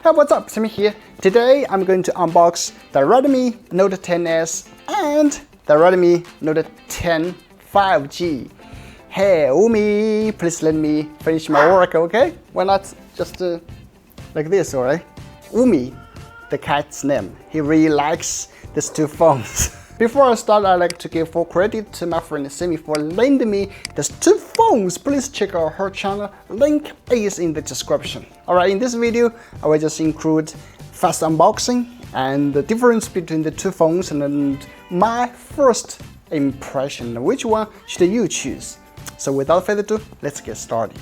Hey, what's up? Sammy here. Today I'm going to unbox the Redmi Note 10s and the Redmi Note 10 5G. Hey, Umi, please let me finish my work, okay? Why not just like this, alright? Umi, the cat's name. He really likes these two phones. Before I start, I'd like to give full credit to my friend Sammy for lending me these two phones. Please check out her channel. Link is in the description. Alright, in this video, I will just include fast unboxing and the difference between the two phones and my first impression. Which one should you choose? So without further ado, let's get started.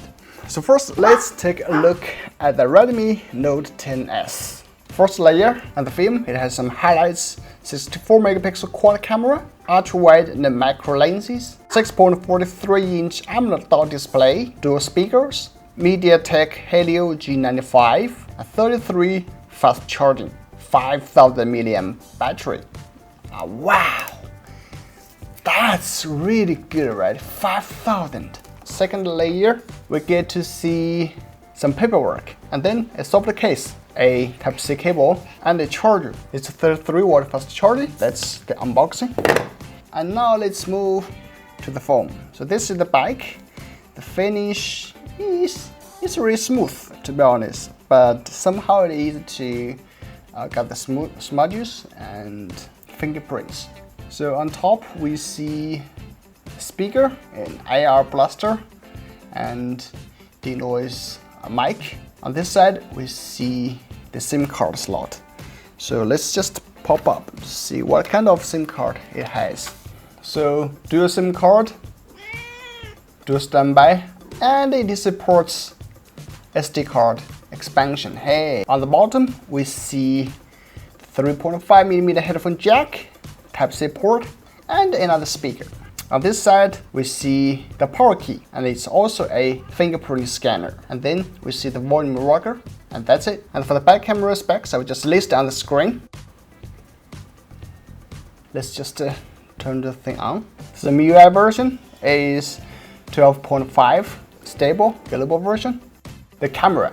So first, let's take a look at the Redmi Note 10s. First layer on the film, it has some highlights: 64 megapixel quad camera, ultra wide and macro lenses, 6.43-inch AMOLED dot display, dual speakers, MediaTek Helio G95, 33 fast charging, 5000 mAh battery. Wow, that's really good, right? 5000. Second layer, we get to see some paperwork, and then a soft case, a Type-C cable, and a charger. It's a 33-watt fast charging. That's the unboxing. And now let's move to the phone. So this is the back. The finish is really smooth, to be honest, but somehow it is to get the smudges and fingerprints. So on top we see a speaker, an IR blaster, and denoise mic. On this side we see the SIM card slot. So let's just pop up to see what kind of SIM card it has. So dual SIM card, dual standby, and it supports SD card expansion. Hey, on the bottom we see 3.5mm headphone jack, Type-C port, and another speaker. On this side, we see the power key, and it's also a fingerprint scanner. And then we see the volume rocker, and that's it. And for the back camera specs, I will just list on the screen. Let's just turn the thing on. So the MIUI version is 12.5 stable, global version. The camera.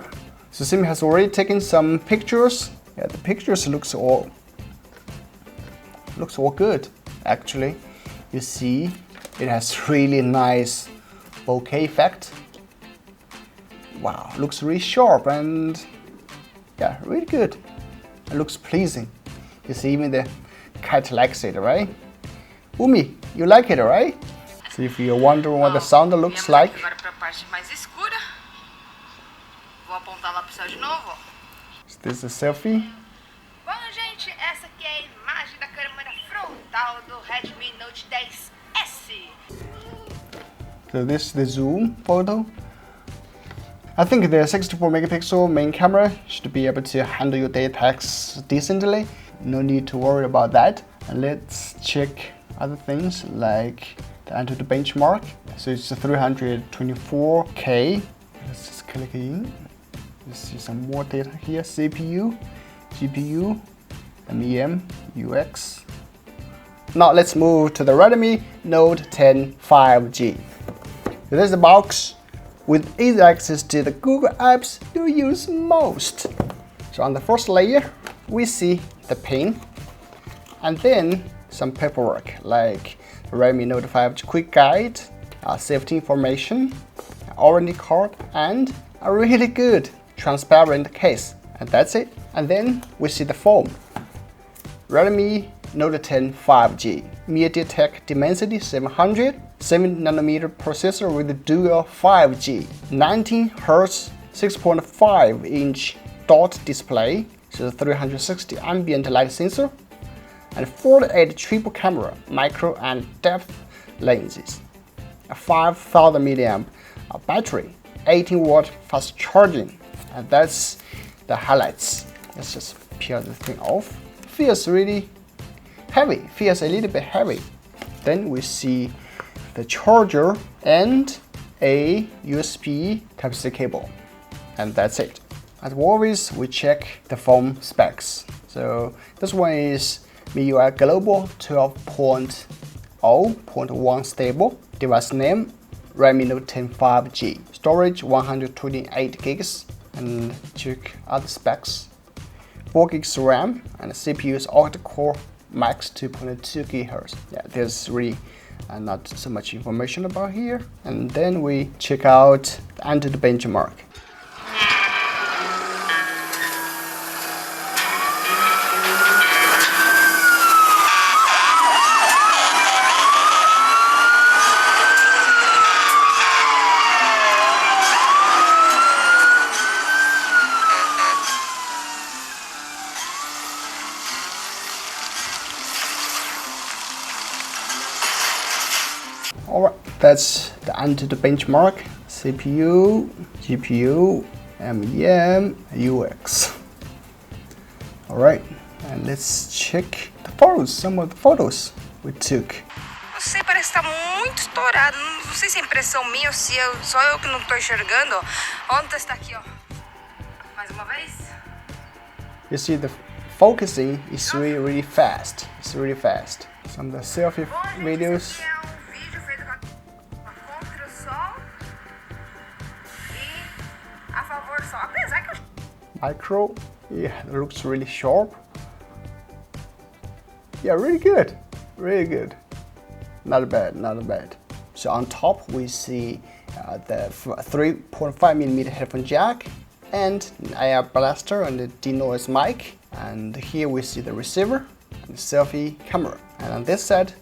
So Sim has already taken some pictures. Yeah, the pictures looks all good, actually. You see, it has really nice bokeh effect. Wow, looks really sharp and yeah, really good. It looks pleasing. You see, even the cat likes it, right? Umi, you like it, right? So if you're wondering what the sound looks like. Is this a selfie? Bom, gente, essa aqui é a imagem da câmera frontal do Redmi Note 10S. So this is the zoom photo. I think the 64 megapixel main camera should be able to handle your data tags decently. No need to worry about that. And let's check other things like the Antutu benchmark. So it's 324K. Let's just click in. You see some more data here: CPU, GPU, MEM, UX. Now let's move to the Redmi Note 10 5G. So there's the box with easy access to the Google apps you use most. So on the first layer, we see the pin, and then some paperwork like Redmi Note 5G quick guide, safety information, warranty card, and a really good transparent case. And that's it. And then we see the phone. Redmi Note 10 5G, MediaTek Dimensity 700, 7nm processor with dual 5G, 19Hz 6.5-inch dot display, so 360 ambient light sensor, and 48 triple camera, micro and depth lenses, a 5000 mAh battery, 18-watt fast charging, and that's the highlights. Let's just peel the thing off. Feels really heavy, feels a little bit heavy. Then we see the charger and a USB Type-C cable, and that's it. As always, we check the phone specs. So this one is MIUI Global 12.0.1 stable. Device name Redmi Note 10 5G. Storage 128 gigs. And check other specs. 4 gigs RAM, and the CPU is octa-core max 2.2 GHz. Yeah, there's really not so much information about here. And then we check out the AnTuTu benchmark. Alright, that's the AnTuTu benchmark. CPU, GPU, MEM, UX. Alright, and let's check the photos, some of the photos we took. Não sei, parece que tá muito estourado. Não sei se é impressão minha ou se só eu que não tô enxergando. Vamos testar aqui, ó. Mais uma vez. You see the focusing is really fast. It's really fast. Some of the selfie videos. Vídeo feito contra o sol e a favor do sol. Apesar que eu... Micro, yeah, it looks really sharp. Yeah, really good, really good. Not bad, not bad. So on top we see the 3.5mm headphone jack and an IR blaster and the denoise mic. And here we see the receiver and the selfie camera. And on this side,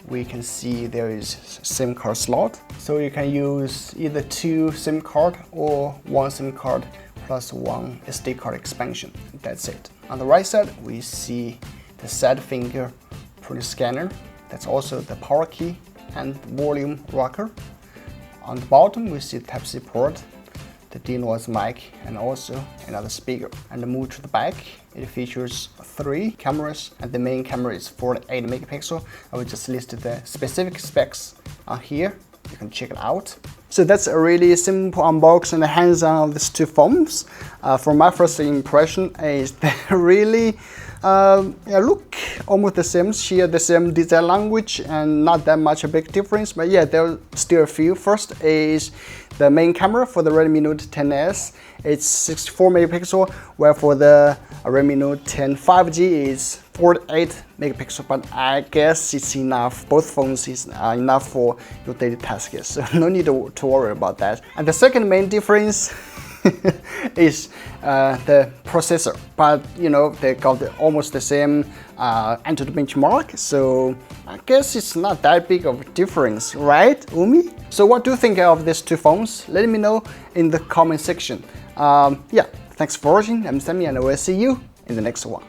we can see there is SIM card slot. So you can use either 2 SIM card or 1 SIM card plus 1 SD card expansion. That's it. On the right side, we see the sad finger print scanner. That's also the power key and volume rocker. On the bottom, we see the Type-C port, the denoise mic, and also another speaker. And move to the back, it features 3 cameras, and the main camera is 48 megapixel. I will just list the specific specs on here. You can check it out. So that's a really simple unboxing and hands-on of these 2 phones. From my first impression, is they really look almost the same, share the same design language, and not that much a big difference. But yeah, there are still a few. First is the main camera for the Redmi Note 10s. It's 64 megapixel, where for the Redmi Note 10 5G is 48 megapixel. But I guess it's enough. Both phones is enough for your daily tasks, so no need to worry about that. And the second main difference is the processor, but you know, they got almost the same AnTuTu benchmark, so I guess it's not that big of a difference, right, Umi? So what do you think of these 2 phones? Let me know in the comment section. Yeah, thanks for watching. I'm Sammy, and I will see you in the next one.